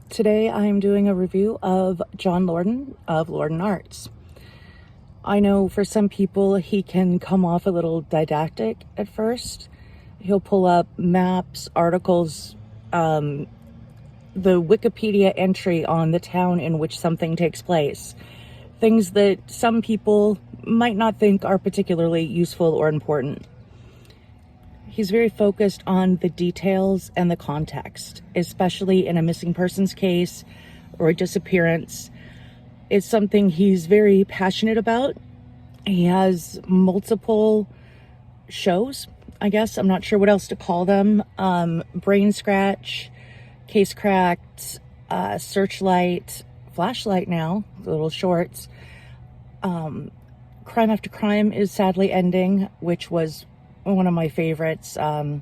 Today I am doing a review of John Lordan of Lordan Arts. I know for some people he can come off a little didactic at first. He'll pull up maps, articles, the Wikipedia entry on the town in which something takes place. Things that some people might not think are particularly useful or important. He's very focused on the details and the context, especially in a missing persons case or a disappearance. It's something he's very passionate about. He has multiple shows, I guess. I'm not sure what else to call them. Brainscratch, Case Cracked, Searchlight, Flashlight now, the little shorts. Crime After Crime is sadly ending, which was one of my favorites. A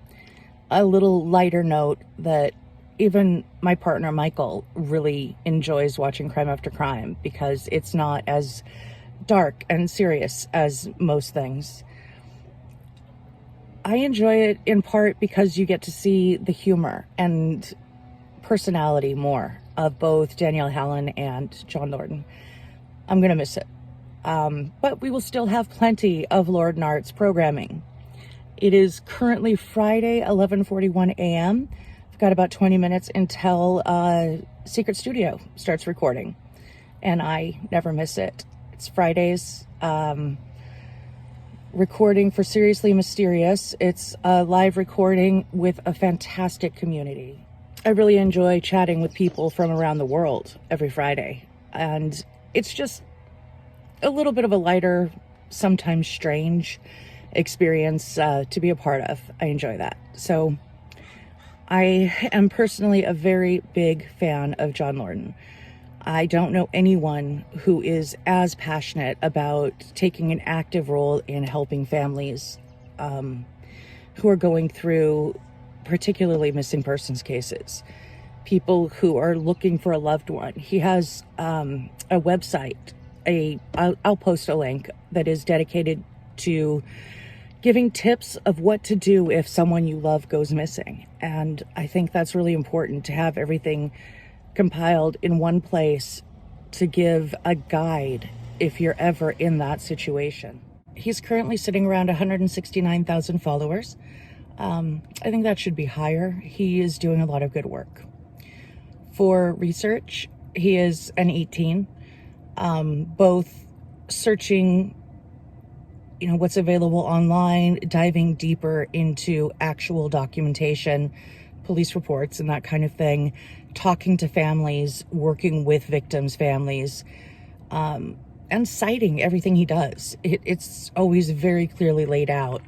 little lighter note that even my partner Michael really enjoys watching Crime After Crime because it's not as dark and serious as most things. I enjoy it in part because you get to see the humor and personality more of both Danielle Hallen and John Lordan. I'm gonna miss it. But we will still have plenty of Lordan Arts programming. It is currently Friday, 11:41 a.m. I've got about 20 minutes until Secret Studio starts recording, and I never miss it. It's Fridays. Recording for Seriously Mysterious. It's a live recording with a fantastic community. I really enjoy chatting with people from around the world every Friday, and it's just a little bit of a lighter, sometimes strange experience to be a part of. I enjoy that. So I am personally a very big fan of John Lordan. I don't know anyone who is as passionate about taking an active role in helping families who are going through particularly missing persons cases, people who are looking for a loved one. He has a website, I'll post a link, that is dedicated to giving tips of what to do if someone you love goes missing. And I think that's really important, to have everything compiled in one place to give a guide if you're ever in that situation. He's currently sitting around 169,000 followers. I think that should be higher. He is doing a lot of good work. For research, he is an 18, both searching what's available online, diving deeper into actual documentation, police reports and that kind of thing, talking to families, working with victims' families, and citing everything he does. It's always very clearly laid out.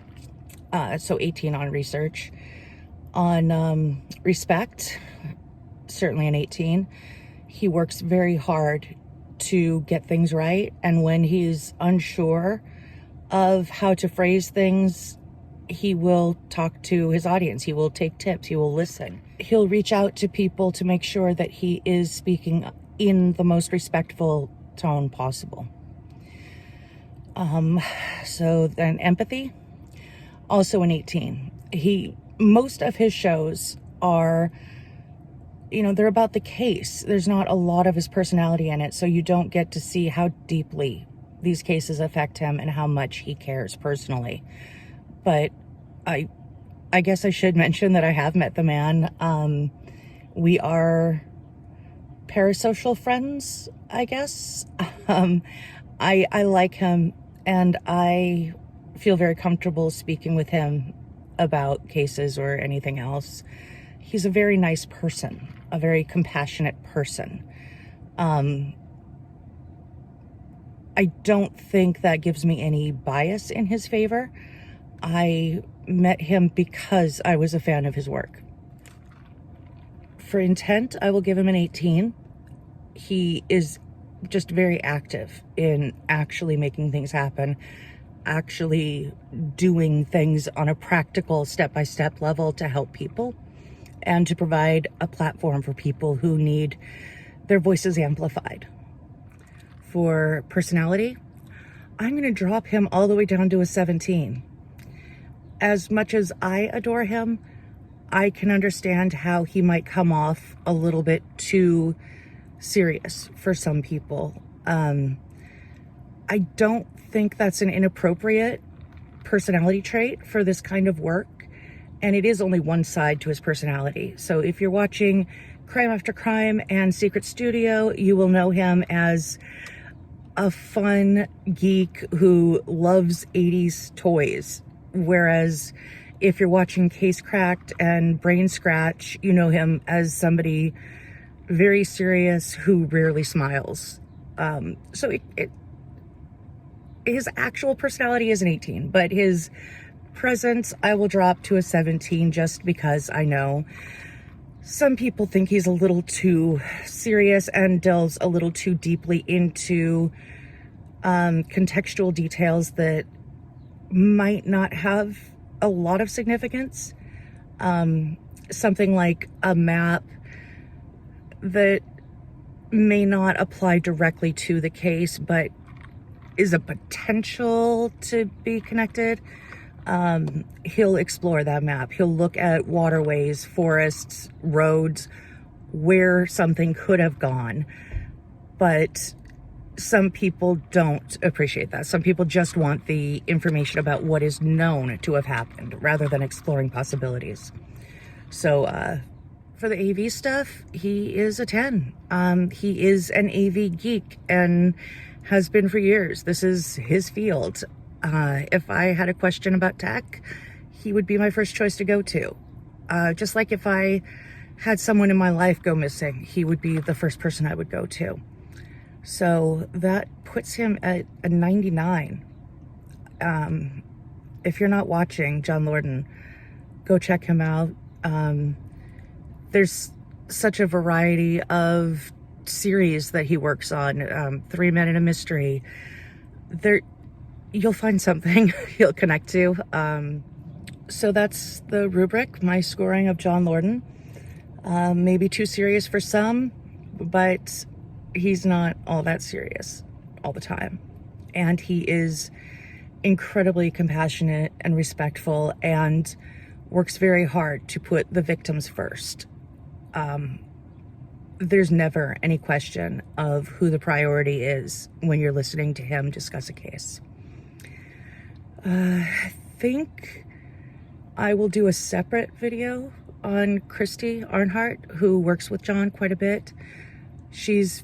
So 18 on research. On respect, certainly an 18. He works very hard to get things right, and when he's unsure of how to phrase things, he will talk to his audience. He will take tips. He will listen. He'll reach out to people to make sure that he is speaking in the most respectful tone possible. So then empathy, also an 18. Most of his shows are, they're about the case. There's not a lot of his personality in it, so you don't get to see how deeply these cases affect him and how much he cares personally. But I guess I should mention that I have met the man. We are parasocial friends, I guess. I like him, and I feel very comfortable speaking with him about cases or anything else. He's a very nice person, a very compassionate person. I don't think that gives me any bias in his favor. I met him because I was a fan of his work. For intent, I will give him an 18. He is just very active in actually making things happen, actually doing things on a practical step-by-step level to help people and to provide a platform for people who need their voices amplified. For personality, I'm going to drop him all the way down to a 17. As much as I adore him, I can understand how he might come off a little bit too serious for some people. I don't think that's an inappropriate personality trait for this kind of work. And it is only one side to his personality. So if you're watching Crime After Crime and Secret Studio, you will know him as a fun geek who loves 80s toys. Whereas if you're watching Case Cracked and Brainscratch, you know him as somebody very serious who rarely smiles. So his actual personality is an 18, but his presence I will drop to a 17 just because I know some people think he's a little too serious and delves a little too deeply into contextual details that might not have a lot of significance. Something like a map that may not apply directly to the case, but is a potential to be connected. He'll explore that map. He'll look at waterways, forests, roads, where something could have gone. But some people don't appreciate that. Some people just want the information about what is known to have happened rather than exploring possibilities. So for the AV stuff, he is a 10. He is an AV geek and has been for years. This is his field. If I had a question about tech, he would be my first choice to go to. Just like if I had someone in my life go missing, he would be the first person I would go to. So that puts him at a 99. If you're not watching John Lordan, go check him out. There's such a variety of series that he works on. 3 Men in a Mystery. You'll find something you'll connect to. So that's the rubric, my scoring of John Lordan. Maybe too serious for some, but he's not all that serious all the time. And he is incredibly compassionate and respectful and works very hard to put the victims first. There's never any question of who the priority is when you're listening to him discuss a case. I think I will do a separate video on Christy Arnhart, who works with John quite a bit. She's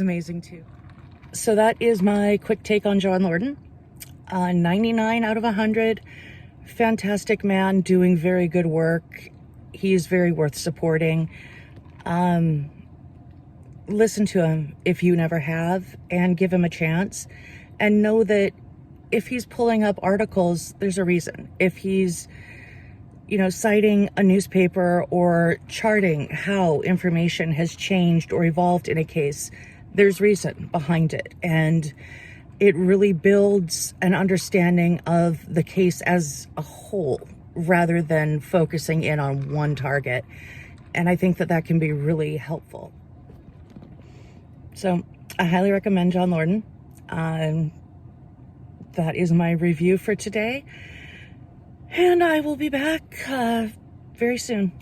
amazing too. So that is my quick take on John Lordan. 99 out of 100. Fantastic man doing very good work. He's very worth supporting. Listen to him if you never have, and give him a chance, and know that if he's pulling up articles, there's a reason. If he's, citing a newspaper or charting how information has changed or evolved in a case, there's reason behind it. And it really builds an understanding of the case as a whole rather than focusing in on one target. And I think that can be really helpful. So I highly recommend John Lordan. That is my review for today. And I will be back very soon.